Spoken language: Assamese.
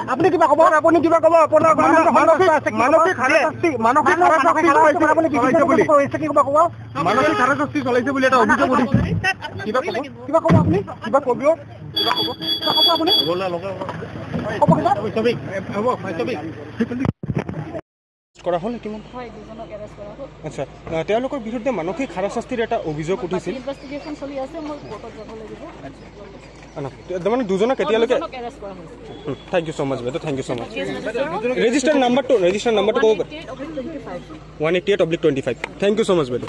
আপুনি কিবা কব আপুনি কিবা কব আপোনাৰ মানসিক মানসিক হাৰাশাস্তি চলাইছে বুলি এটা অভিযোগ উঠিছে কিবা কব আপুনি কিবা কব আপুনি কৰা হ'ল কিমান হয় দুজনক এৰেষ্ট কৰা হ'ল আচ্ছা তেওঁলোকৰ বিৰুদ্ধে মানসিক হাৰাশাস্তিৰ এটা অভিযোগ উঠিছিল ইনভেষ্টিগেশ্যন চলি আছে মই কোৰ্টত যাব লাগিব মানে দুজনক কেতিয়ালৈকে এৰেষ্ট কৰা হৈছে থ্যাংক ইউ সো মাচ বেটা থ্যাংক ইউ সো মাচ ৰেজিষ্টাৰ নাম্বাৰটো ক'ব 188/25 থ্যাংক ইউ সো মাচ বেটা